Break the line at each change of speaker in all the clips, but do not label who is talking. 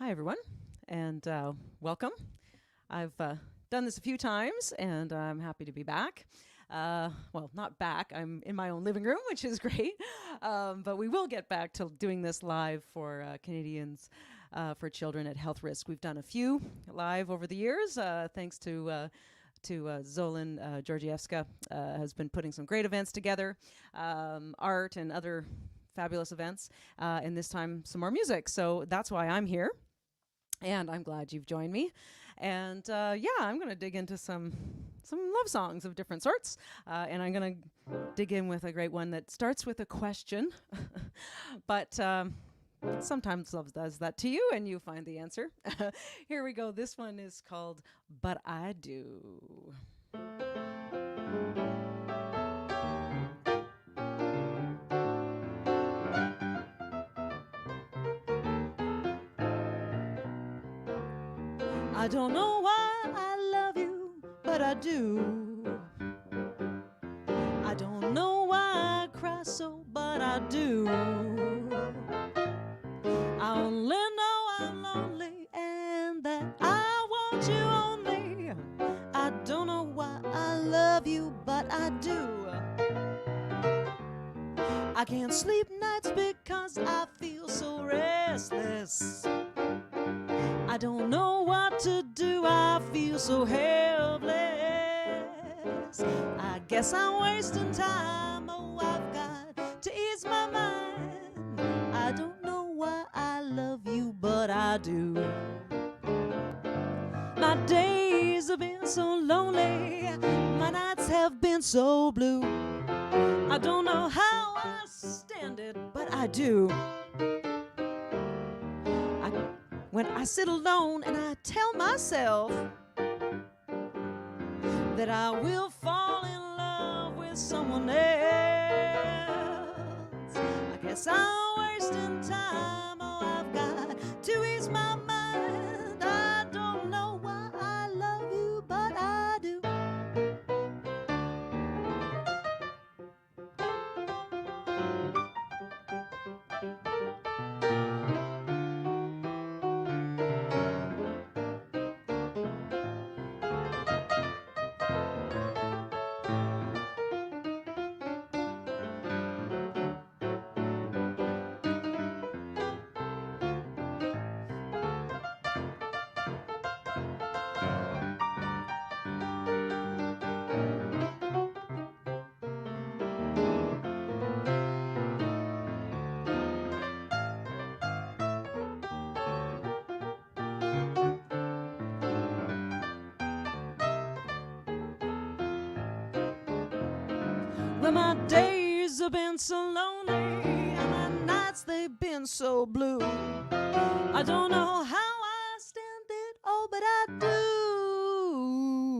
Hi, everyone, and welcome. I've done this a few times, and I'm happy to be back. Well, not back. I'm in my own living room, which is great. But we will get back to doing this live for Canadians for Children at Health Risk. We've done a few live over the years, thanks to Zolan Georgievska has been putting some great events together, art and other fabulous events, and this time some more music. So that's why I'm here. And I'm glad you've joined me. And I'm going to dig into some love songs of different sorts. And I'm going to dig in with a great one that starts with a question. But sometimes love does that to you, and you find the answer. Here we go. This one is called But I Do. I don't know why I love you, but I do. I don't know why I cry so, but I do. I only know I'm lonely and that I want you only. I don't know why I love you, but I do. I can't sleep nights because I feel so restless. I don't know what to do, I feel so helpless. I guess I'm wasting time, oh, I've got to ease my mind. I don't know why I love you, but I do. My days have been so lonely, my nights have been so blue. I don't know how I stand it, but I do. When I sit alone and I tell myself that I will fall in love with someone else, I guess I'm wasting time, oh, I've got to ease my mind. I don't know why I love you, but I do. Well, my days have been so lonely, and my nights they've been so blue. I don't know how I stand it, oh, but I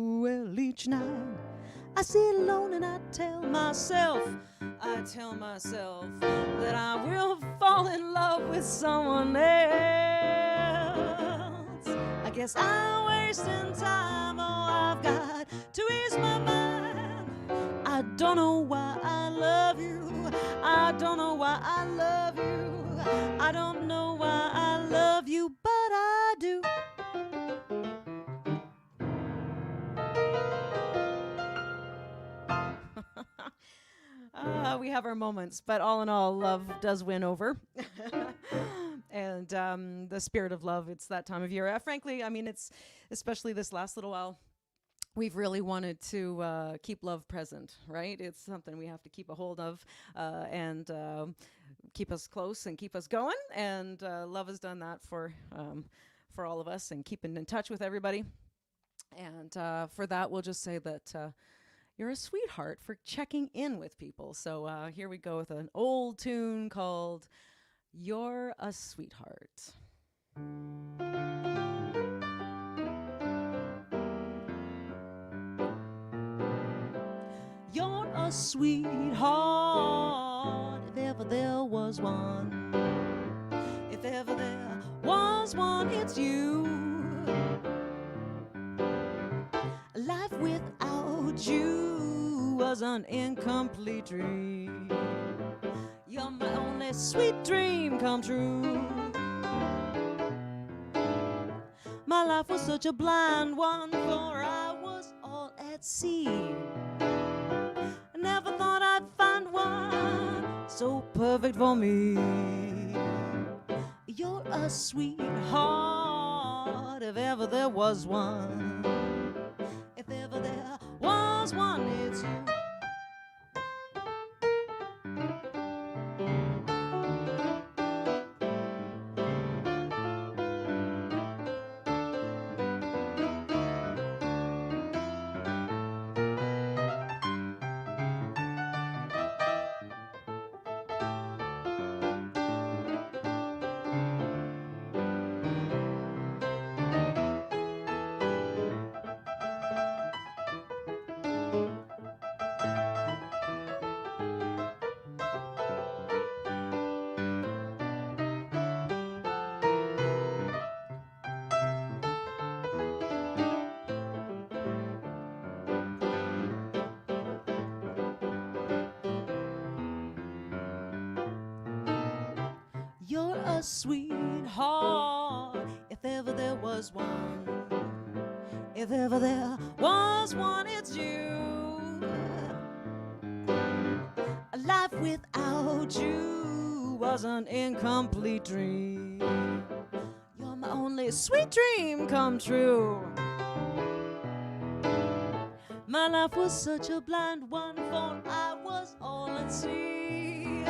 do. Well, each night I sit alone and I tell myself that I will fall in love with someone else. I guess I'm wasting time, oh, I've got to ease my mind. I don't know why I love you. I don't know why I love you. I don't know why I love you, but I do. We have our moments, but all in all, love does win over. And the spirit of love, it's that time of year. Frankly, I mean, it's especially this last little while. We've really wanted to keep love present, right? It's something we have to keep a hold of and keep us close and keep us going. And love has done that for all of us and keeping in touch with everybody. And for that, we'll just say that you're a sweetheart for checking in with people. So here we go with an old tune called You're a Sweetheart. You're a sweetheart, if ever there was one. If ever there was one, it's you. Life without you was an incomplete dream. You're my only sweet dream come true. My life was such a blind one, for I was all at sea. I never thought I'd find one so perfect for me. You're a sweetheart, if ever there was one. If ever there was one, it's you. You're a sweetheart, if ever there was one. If ever there was one, it's you. A life without you was an incomplete dream. You're my only sweet dream come true. My life was such a blind one, for I was all at sea.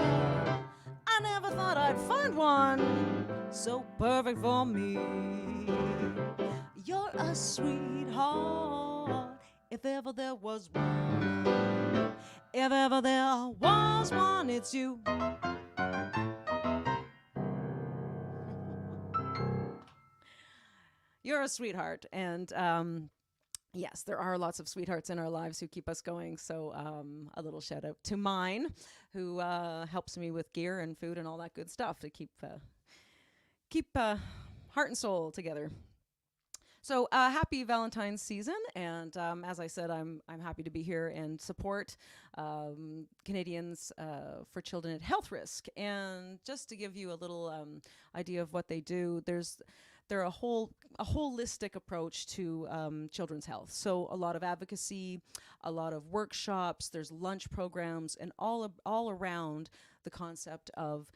I never thought I'd find one so perfect for me. You're a sweetheart, if ever there was one. If ever there was one, it's you. You're a sweetheart, and yes, there are lots of sweethearts in our lives who keep us going. So a little shout out to mine, who helps me with gear and food and all that good stuff to keep heart and soul together. So happy Valentine's season, and as I said, I'm happy to be here and support Canadians for Children at Health Risk. And just to give you a little idea of what they do, they're a holistic approach to children's health. So a lot of advocacy, a lot of workshops, there's lunch programs, and all around the concept of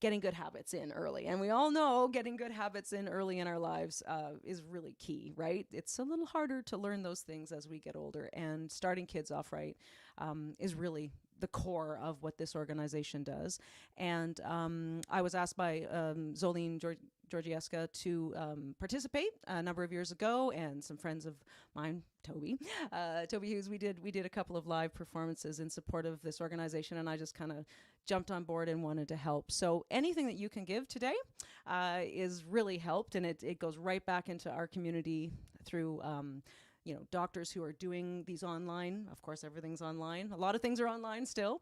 getting good habits in early. And we all know getting good habits in early in our lives is really key, right? It's a little harder to learn those things as we get older, and starting kids off right is really the core of what this organization does. And I was asked by Zolene Georgieska to participate a number of years ago, and some friends of mine, Toby Hughes, we did a couple of live performances in support of this organization, and I just kind of jumped on board and wanted to help. So anything that you can give today is really helped, and it goes right back into our community through doctors who are doing these online. Of course, everything's online. A lot of things are online still.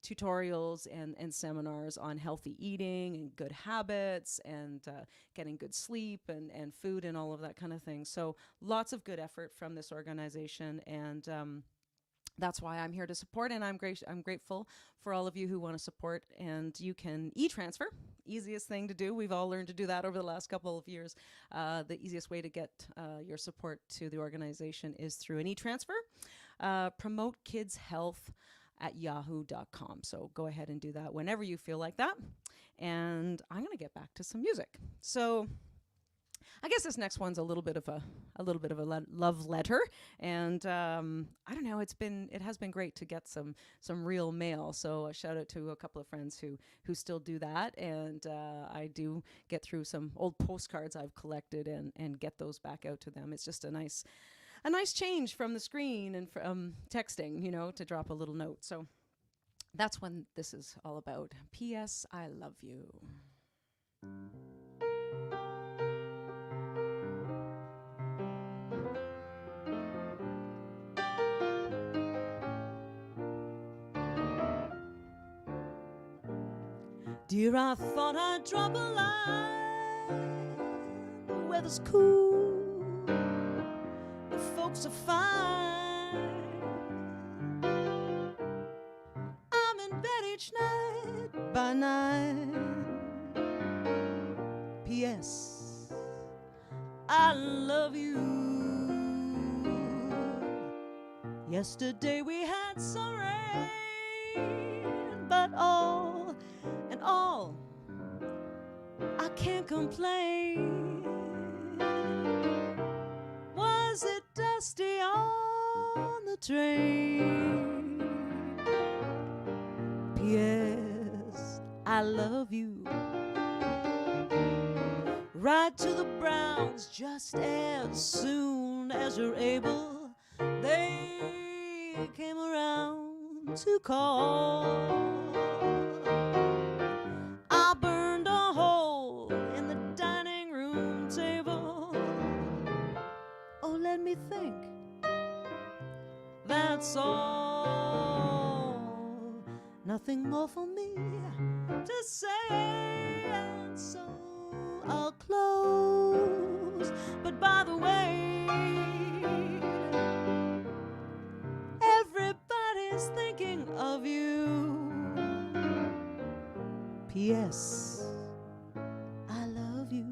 Tutorials and seminars on healthy eating and good habits and getting good sleep and food and all of that kind of thing. So lots of good effort from this organization, and that's why I'm here to support, and I'm grateful for all of you who want to support. And you can e-transfer, easiest thing to do. We've all learned to do that over the last couple of years. The easiest way to get your support to the organization is through an e-transfer. Promote Kids Health at yahoo.com. So go ahead and do that whenever you feel like that. And I'm going to get back to some music. So I guess this next one's a little bit of a love letter, and I don't know. It has been great to get some real mail. So a shout out to a couple of friends who still do that, and I do get through some old postcards I've collected and get those back out to them. It's just a nice change from the screen and from texting, to drop a little note. So that's what this is all about. P.S. I love you. Dear, I thought I'd drop a line. The weather's cool, the folks are fine. I'm in bed each night by 9. P.S. I love you. Yesterday we had some rain, but all in all, I can't complain. Was it dusty on the train? P.S. I love you. Ride to the Browns just as soon as you're able. They came around to call. I burned a hole in the dining room table. Oh, let me think. That's all. Nothing more for me to say, and so I'll close. But by the way, everybody's thinking of you. P.S. I love you.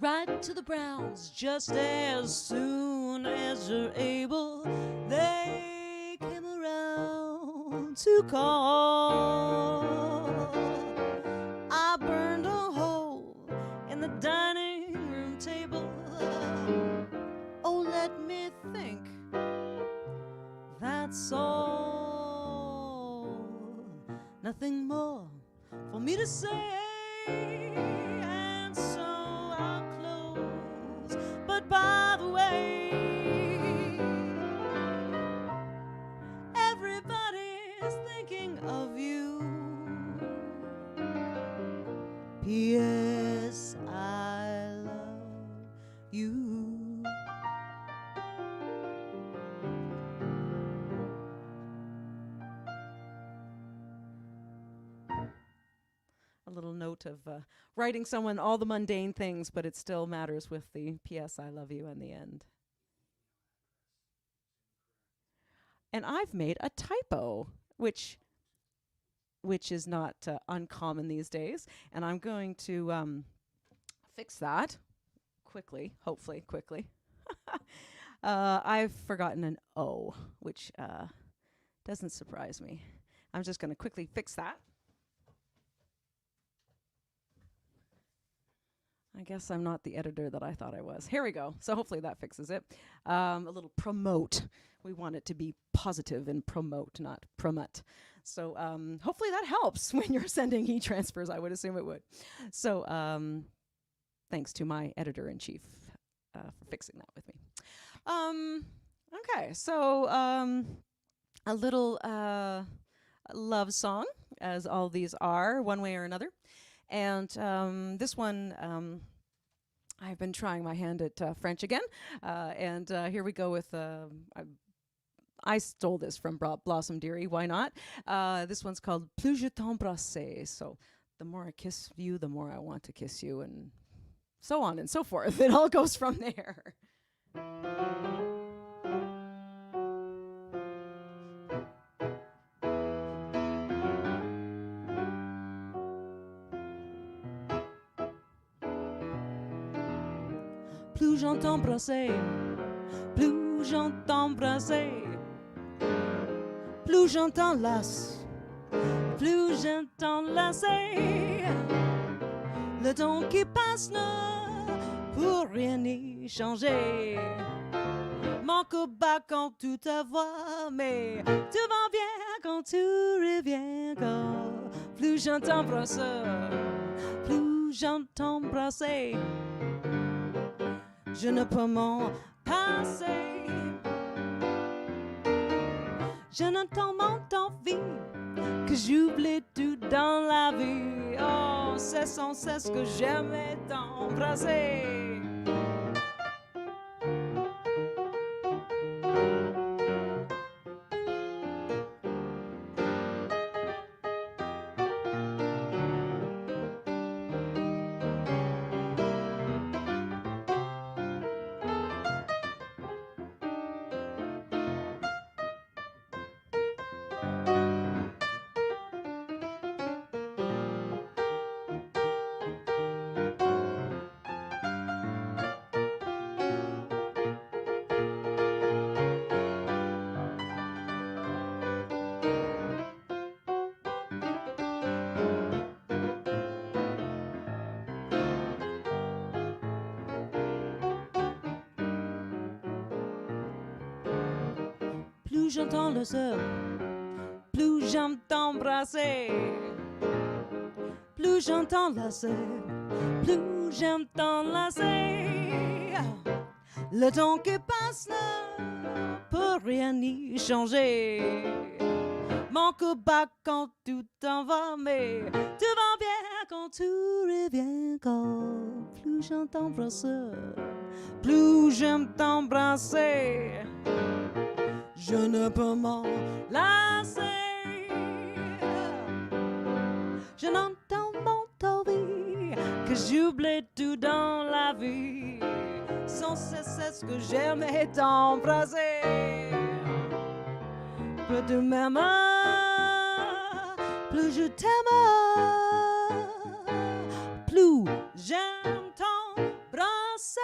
Ride to the Browns just as soon as you're able. They came around to call. I burned a hole in the dining room table. Oh, let me think. That's all. Nothing more for me to say. By the way, everybody's thinking of you. P.S. I love you. A little note of writing someone all the mundane things, but it still matters with the P.S. I love you in the end. And I've made a typo, which is not uncommon these days. And I'm going to fix that quickly, hopefully quickly. I've forgotten an O, which doesn't surprise me. I'm just going to quickly fix that. I guess I'm not the editor that I thought I was. Here we go. So hopefully that fixes it. A little promote. We want it to be positive and promote, not promote. So hopefully that helps when you're sending e-transfers. I would assume it would. So thanks to my editor-in-chief for fixing that with me. Okay, so a little love song, as all these are, one way or another. And this one, I've been trying my hand at French again. And here we go with, I stole this from Blossom Dearie, why not? This one's called Plus je t'embrasse. So the more I kiss you, the more I want to kiss you, and so on and so forth. It all goes from there. Plus j'entends brasser, plus j'entends brasser, plus j'entends las, plus j'entends lasser. Le temps qui passe ne pour rien y changer. Manque au bas quand tout ta voix, mais tout va bien quand tout revient. Quand plus j'entends brasser, plus j'aime t'embrasser. Je ne peux m'en passer. Je n'entends mon envie que j'oublie tout dans la vie. Oh, c'est sans cesse que j'aimais t'embrasser. Plus j'entends le seul, plus j'aime t'embrasser. Plus j'entends la seule, plus j'aime t'enlacer. Le temps qui passe ne peut rien y changer. Mon cœur bat quand tout t'en va, mais tout va bien quand tout revient. Quand plus j'aime t'embrasser, plus j'aime t'embrasser. Je ne peux m'en lasser. Je n'entends mon envie que j'oublie tout dans la vie. Sans cesse que j'aimais t'embrasser. Plus tu m'aimes, plus je t'aime, plus j'aime t'embrasser.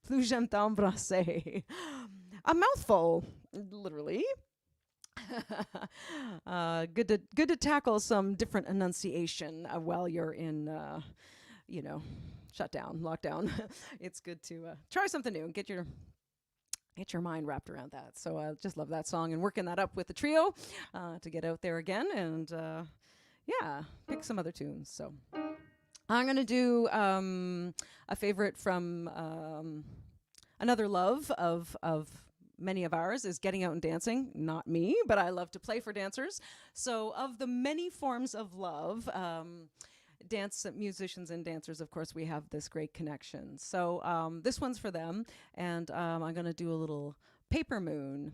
Plus j'aime t'embrasser. A mouthful, literally. Good to tackle some different enunciation while you're in, shutdown, lockdown. It's good to try something new and get your mind wrapped around that. So I just love that song and working that up with the trio to get out there again and pick some other tunes. So I'm going to do a favorite from another love of many of ours is getting out and dancing. Not me, but I love to play for dancers. So of the many forms of love, dance musicians and dancers, of course, we have this great connection. So this one's for them, and I'm going to do a little Paper Moon.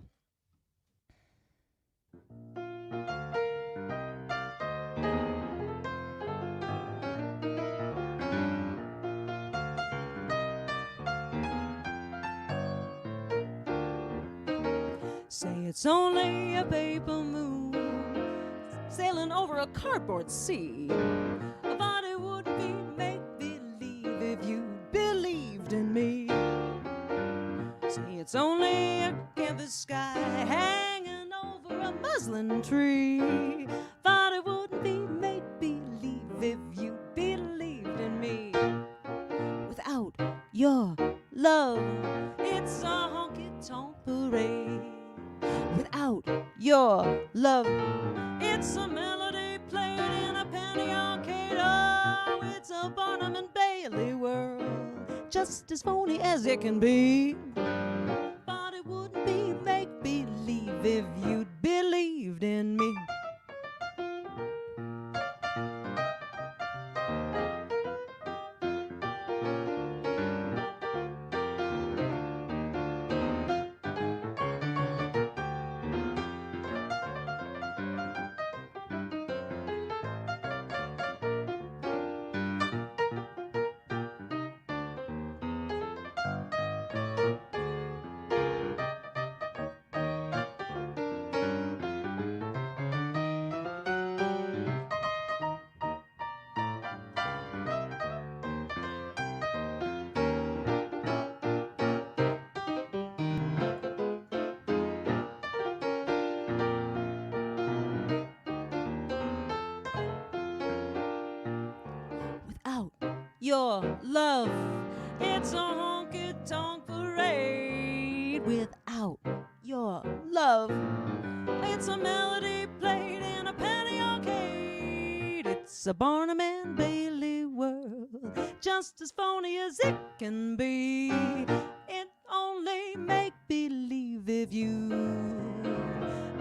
Say it's only a paper moon sailing over a cardboard sea. But it wouldn't be make-believe if you believed in me. Say it's only a canvas sky hanging over a muslin tree. But it wouldn't be make-believe if you believed in me. Without your love, it's a honky-tonk parade. Without your love, it's a melody played in a penny arcade. Oh, it's a Barnum and Bailey world, just as phony as it can be. But it wouldn't be make-believe if you'd believed in me. Your love, it's a honky-tonk parade. Without your love, it's a melody played in a penny arcade. It's a Barnum and Bailey world, just as phony as it can be. It only make believe if you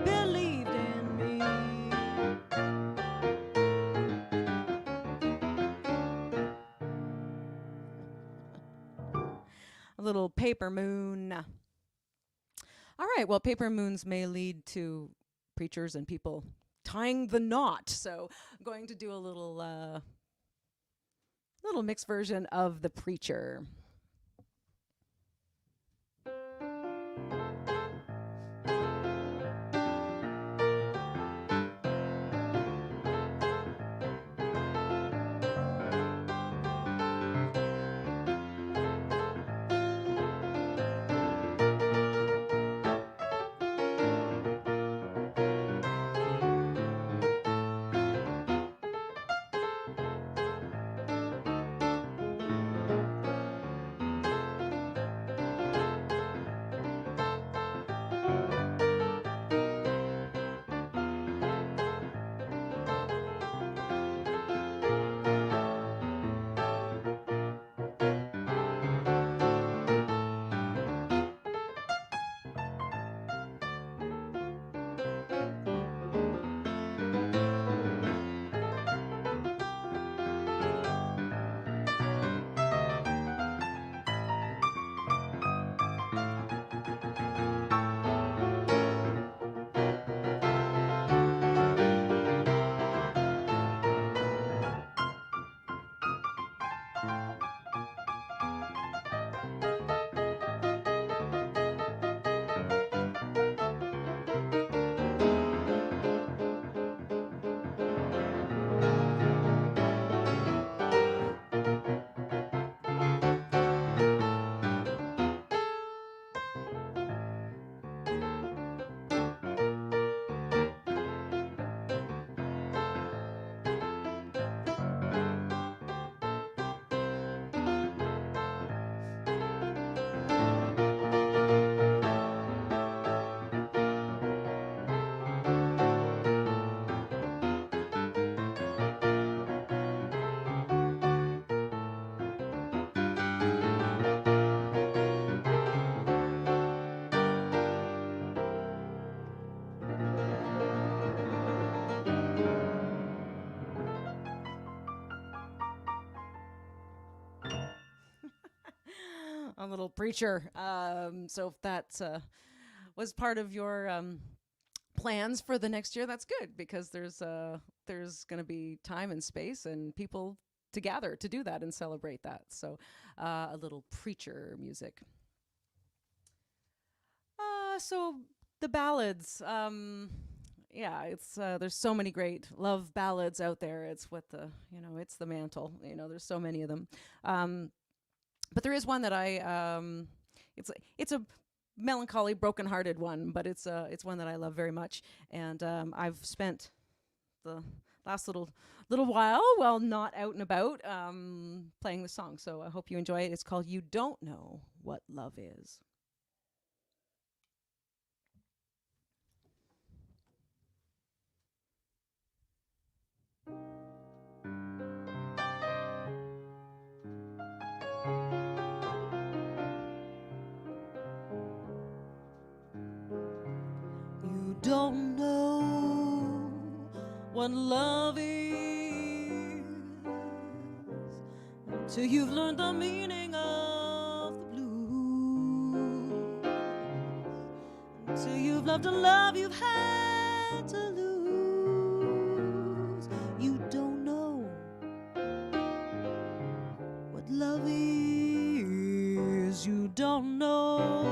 believed in me. A little paper moon. All right, well, paper moons may lead to preachers and people tying the knot. So I'm going to do a little mixed version of The Preacher. A little preacher. So if that was part of your plans for the next year, that's good, because there's going to be time and space and people to gather to do that and celebrate that. So a little preacher music. So the ballads. Yeah, it's there's so many great love ballads out there. It's what it's the mantle. There's so many of them. But there is one that it's a melancholy, broken-hearted one, but it's one that I love very much, and I've spent the last little while, while not out and about, playing the song. So I hope you enjoy it. It's called "You Don't Know What Love Is." You don't know what love is until you've learned the meaning of the blues, until you've loved a love you've had to lose. You don't know what love is. You don't know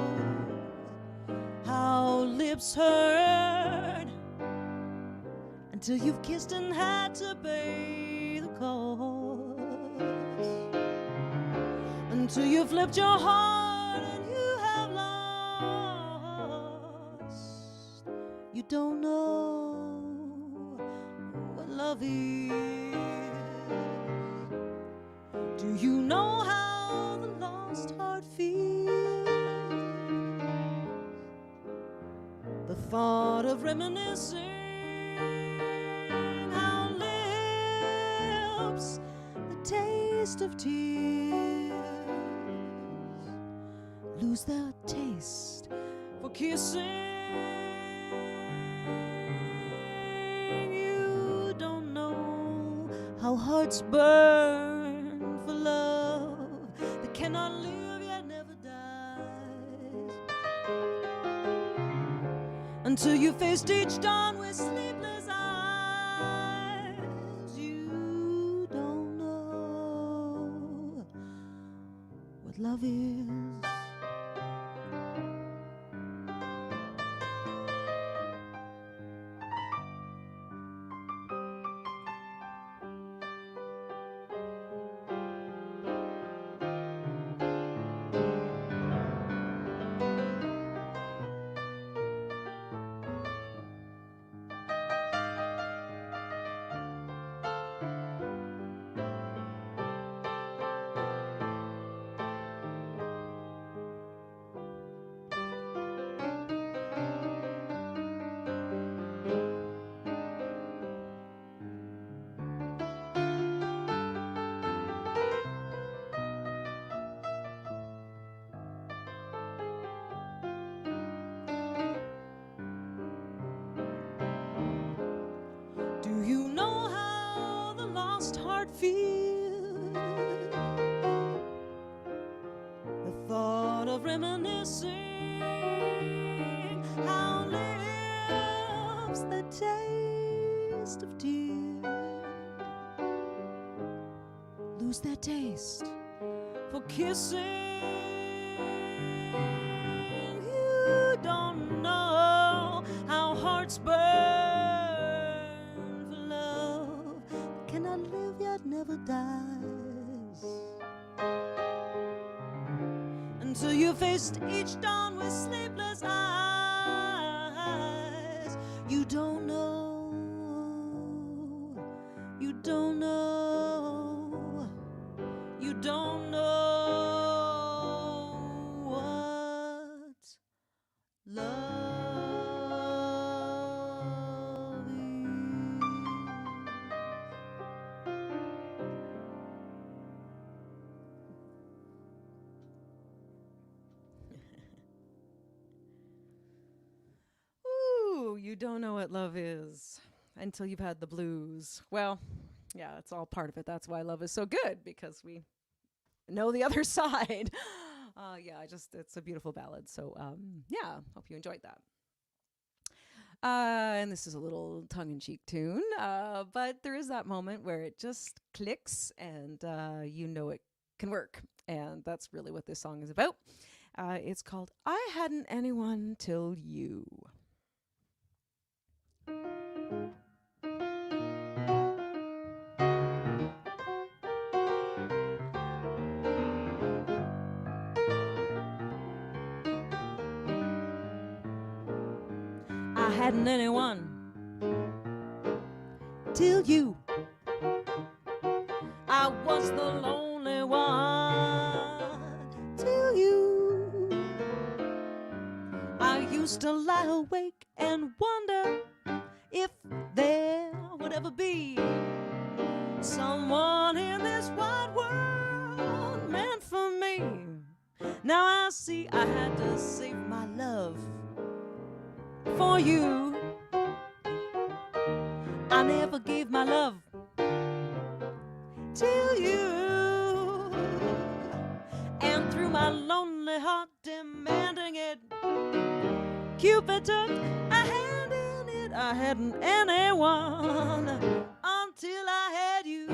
how lips hurt until you've kissed and had to pay the cost, until you've flipped your heart and you have lost. You don't know what love is. Do you know how the lost heart feels? The thought of reminiscing how lips taste of tears, lose their taste for kissing. You don't know how hearts burn for love that cannot live yet never dies, until you faced each dawn with sleepless eyes. You don't know what love is. Do you know how the lost heart feels? The thought of reminiscing how lives the taste of tears, lose their taste for kissing. You don't know how hearts burn for love that cannot live yet never dies, until you faced each dawn with sleepless eyes. You don't know, you don't know, you don't know what love is. Ooh, you don't know what love is until you've had the blues. Well, yeah, it's all part of it. That's why love is so good, because we know the other side. Yeah, it's a beautiful ballad. So, yeah, hope you enjoyed that. And this is a little tongue-in-cheek tune, but there is that moment where it just clicks and you know it can work. And that's really what this song is about. It's called I Hadn't Anyone Till You. I hadn't anyone till you. I was the lonely one till you. I used to lie awake and wonder if there would ever be someone in this wide world meant for me. Now I see I had to save my love for you. I never gave my love till you, and through my lonely heart demanding it, Cupid took a hand in it. I hadn't anyone until I had you.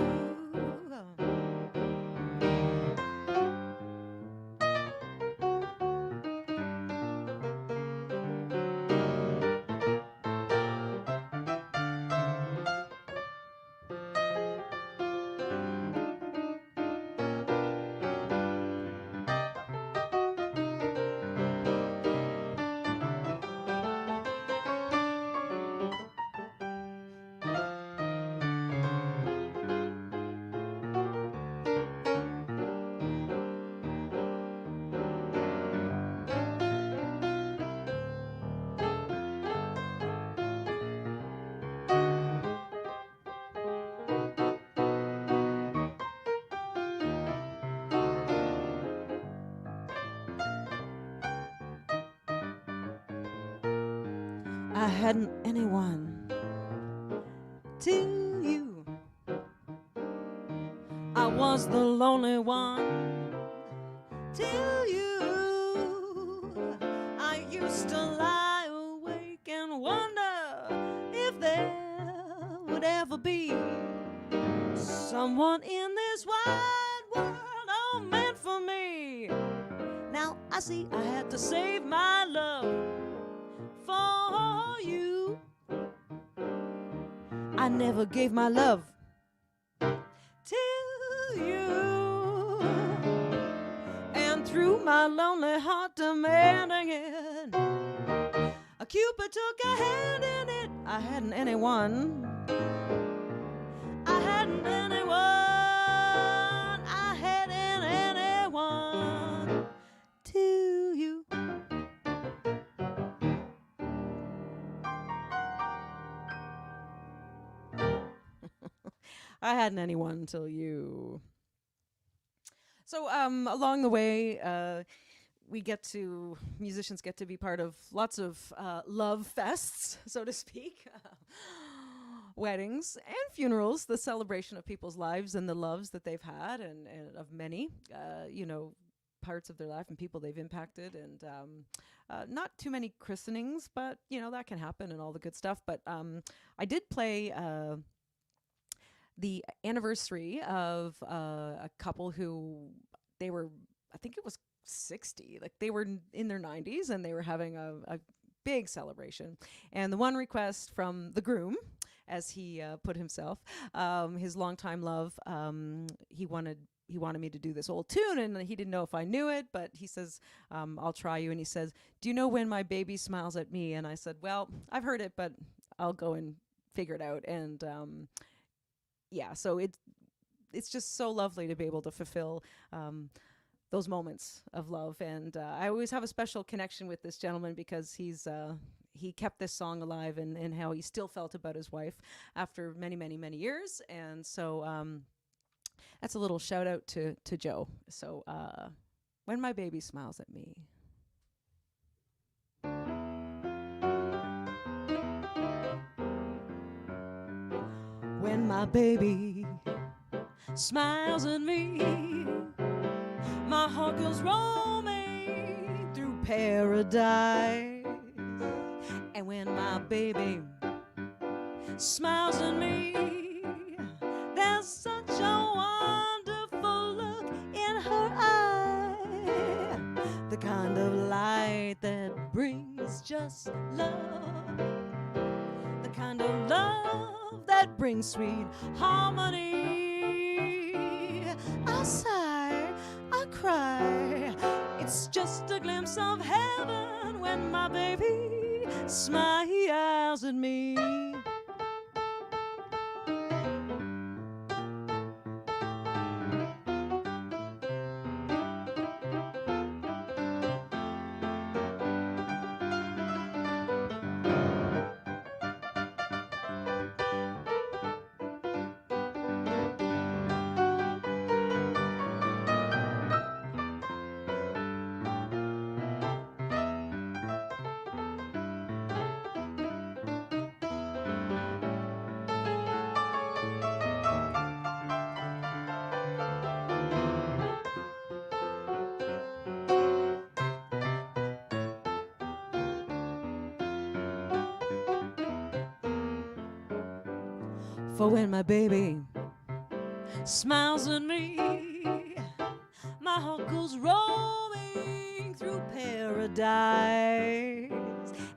I hadn't anyone till you. I was the lonely one till you. I used to lie awake and wonder if there would ever be someone in this wide world all meant for me. Now I see I had to save my love for you. I never gave my love to you, and through my lonely heart demanding it, a Cupid took a hand in it. I hadn't anyone. I hadn't anyone. I hadn't anyone to you. I hadn't anyone until you. So along the way, musicians get to be part of lots of love fests, so to speak. Weddings and funerals, the celebration of people's lives and the loves that they've had, and of many, parts of their life and people they've impacted, and not too many christenings, but that can happen and all the good stuff. But I did play the anniversary of a couple who I think it was 60, like they were in their 90s, and they were having a big celebration. And the one request from the groom, as he put himself, his longtime love, he wanted me to do this old tune, and he didn't know if I knew it, but he says, I'll try you. And he says, do you know When My Baby Smiles at Me? And I said, well, I've heard it, but I'll go and figure it out. And so it's just so lovely to be able to fulfill those moments of love. And I always have a special connection with this gentleman because he kept this song alive, and how he still felt about his wife after many, many, many years. And so that's a little shout out to Joe. So When My Baby Smiles at Me. When my baby smiles at me, my heart goes roaming through paradise. And when my baby smiles at me, there's such a wonderful look in her eye, the kind of light that brings just love, the kind of love that brings sweet harmony. I sigh, I cry, it's just a glimpse of heaven when my baby smiles at me. For when my baby smiles at me, my heart goes roaming through paradise.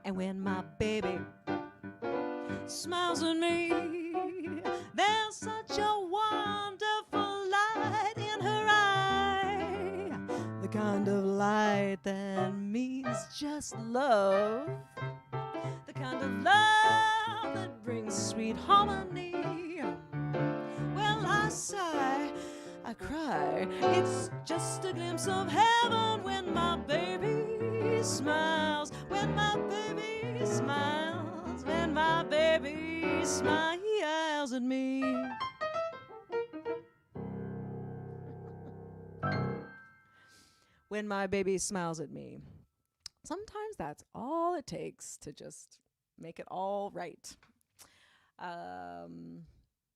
And when my baby smiles at me, there's such a wonderful light in her eye, the kind of light that means just love, the kind of love that brings sweet harmony. Well, I sigh, I cry, it's just a glimpse of heaven when my baby smiles, when my baby smiles, when my baby smiles at me. When my baby smiles at me. Sometimes that's all it takes to just make it all right. Um,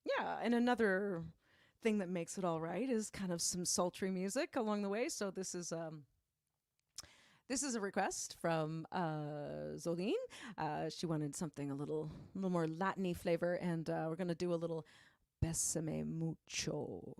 yeah, and another thing that makes it all right is kind of some sultry music along the way. So this is a request from Zoline. She wanted something a little more Latin-y flavor, and we're going to do a little Bésame Mucho.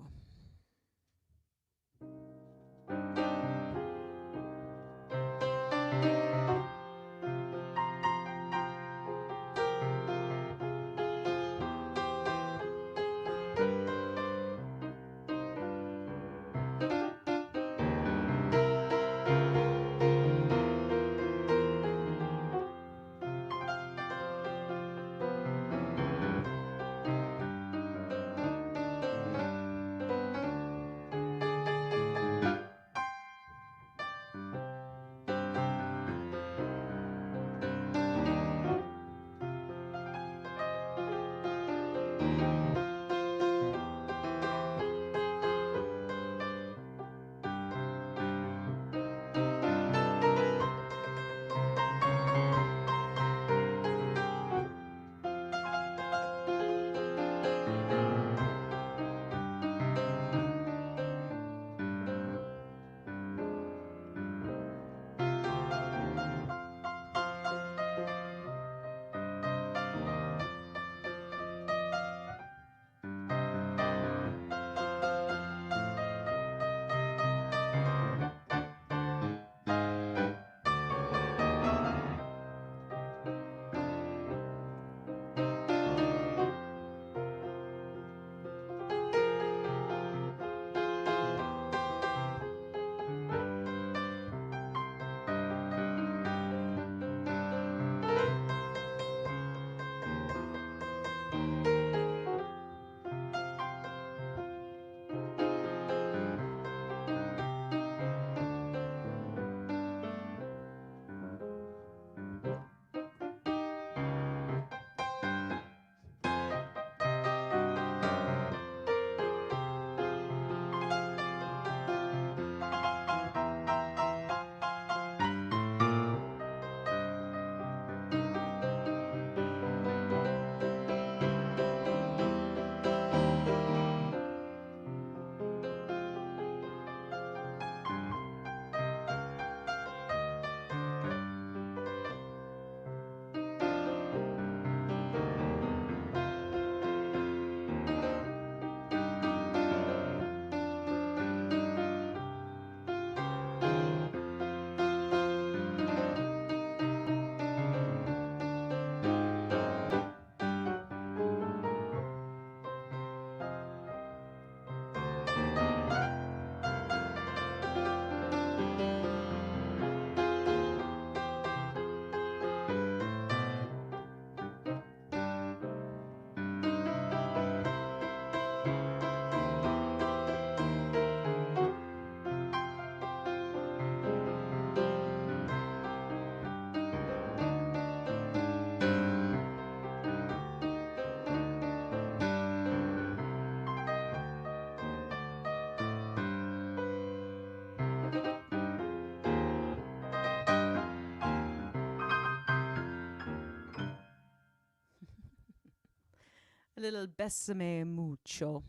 A little Bésame Mucho.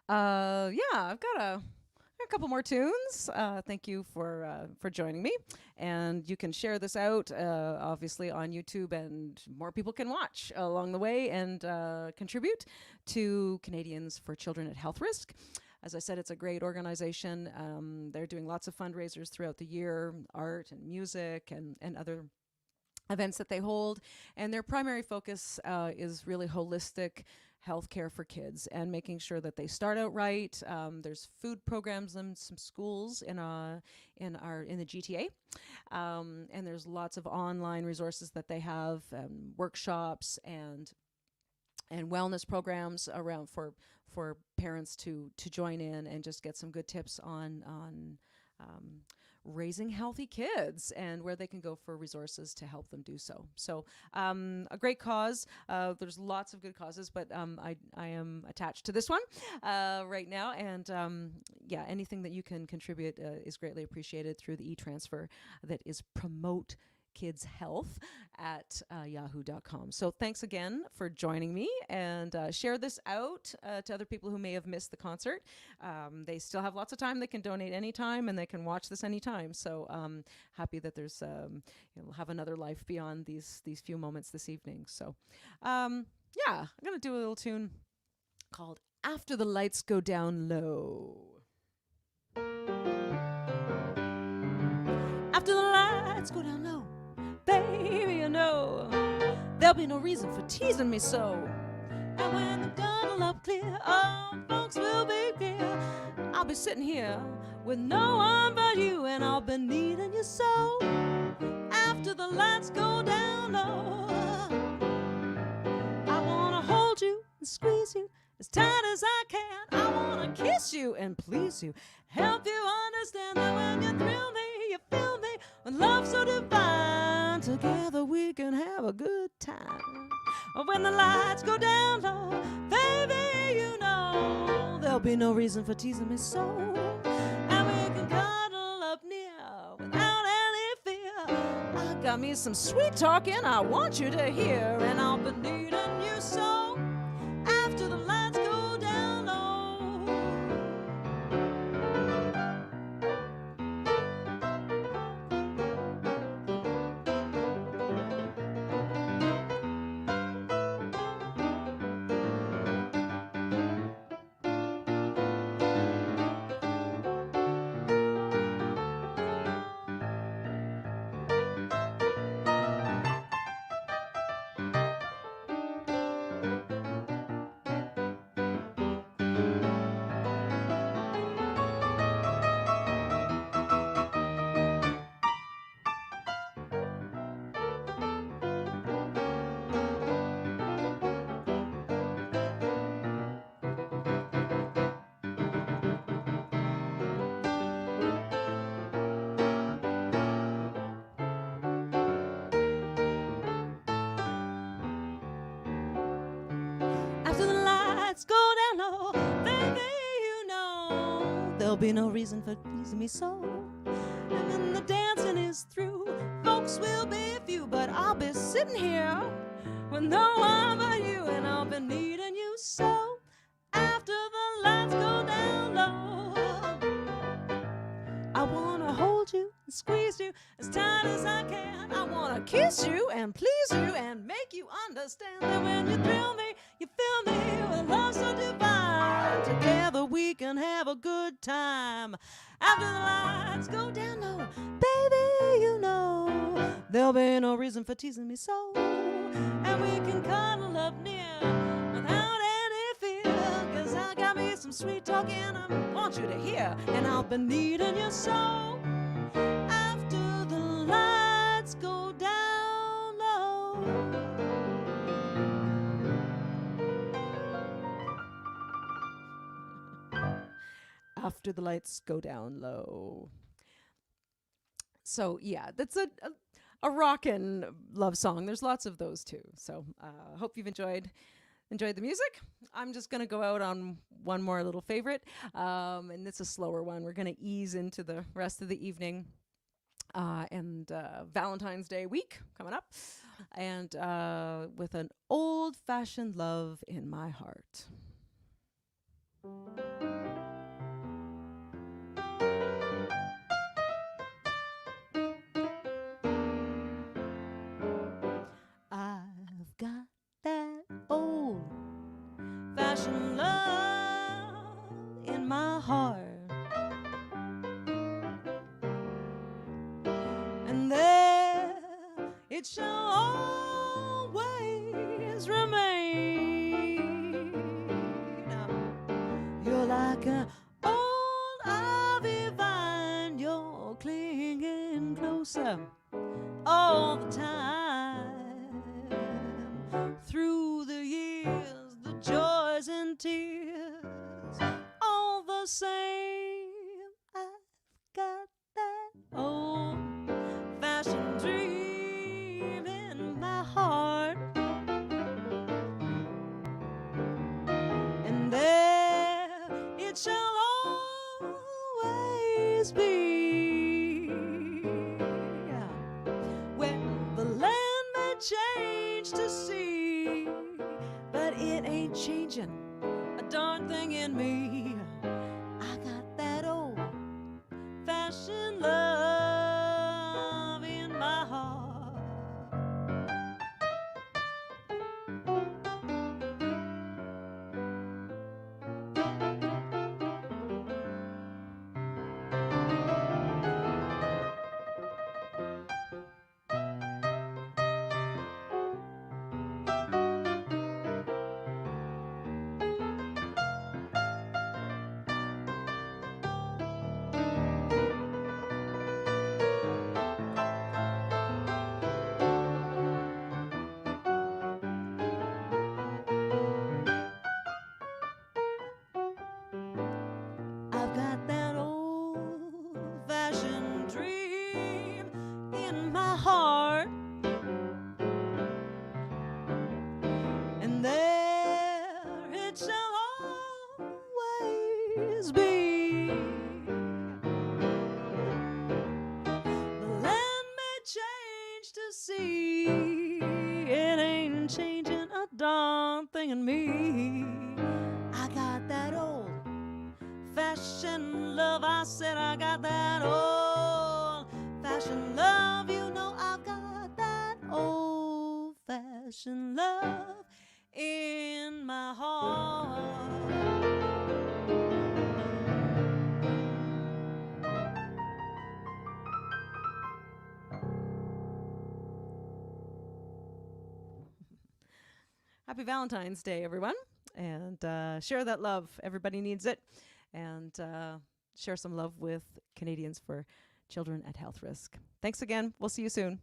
Yeah, I've got a couple more tunes. Thank you for joining me, and you can share this out obviously on YouTube, and more people can watch along the way and contribute to Canadians for Children at Health Risk. As I said, it's a great organization. They're doing lots of fundraisers throughout the year, art and music and other events that they hold, and their primary focus is really holistic healthcare for kids and making sure that they start out right. There's food programs in some schools in the GTA, and there's lots of online resources that they have, workshops and wellness programs around for parents to join in and just get some good tips on raising healthy kids and where they can go for resources to help them do so. So a great cause. There's lots of good causes, but I am attached to this one right now. And yeah, anything that you can contribute is greatly appreciated through the e-transfer that is promote kidshealth@yahoo.com. So thanks again for joining me, and share this out to other people who may have missed the concert. They still have lots of time. They can donate anytime, and they can watch this anytime. So happy that there's we'll have another life beyond these few moments this evening. So I'm gonna do a little tune called "After the Lights Go Down Low." After the lights go down low, baby, you know there'll be no reason for teasing me so. And when the gun up clear, oh, folks will be clear. I'll be sitting here with no one but you, and I'll be needing you so. After the lights go down low, I wanna hold you and squeeze you as tight as I can. I wanna kiss you and please you, help you understand that when you thrill me, you feel me, with love so divine. Together we can have a good time. When the lights go down low, baby, you know there'll be no reason for teasing me so. And we can cuddle up near without any fear. I got me some sweet talking I want you to hear, and I'll be needing you so. After the lights go down low. After the lights go down low, baby, you know there'll be no reason for teasing me so. And when the dancing is through, folks will be few, but I'll be sitting here with no one but you, and I'll be needing you so. After the lights go down low, I wanna hold you and squeeze you as tight as I can. I wanna kiss you and please you and make you understand that when you thrill me, you feel me with love so divine. Together we can have a good time. After the lights go down low, baby, you know there'll be no reason for teasing me so. And we can cuddle up near without any fear, 'cause I got me some sweet talking I want you to hear, and I'll be needing you so. After the lights go down low. After the lights go down low. So yeah, that's a rockin' love song. There's lots of those too. So hope you've enjoyed the music. I'm just gonna go out on one more little favorite, and it's a slower one. We're gonna ease into the rest of the evening, and Valentine's Day week coming up, and with an old-fashioned love in my heart. I've got that old-fashioned love in my heart, and there it shall always remain. You're like an old ivy vine, you're clinging closer all the time. Through the years, the joys and tears, all the same, I've got that old-fashioned dream in my heart. And there it shall always be. When changing a darn thing in me. I got that old-fashioned love in my heart. I've got that old-fashioned dream in my heart, and there it shall always be. The land may change to see, it ain't changing a darn thing in me. I got that old-fashioned love. I said I got that old-fashioned love. You know I've got that old-fashioned love in my heart. Happy Valentine's Day, everyone. And share that love. Everybody needs it. And share some love with Canadians for Children at Health Risk. Thanks again. We'll see you soon.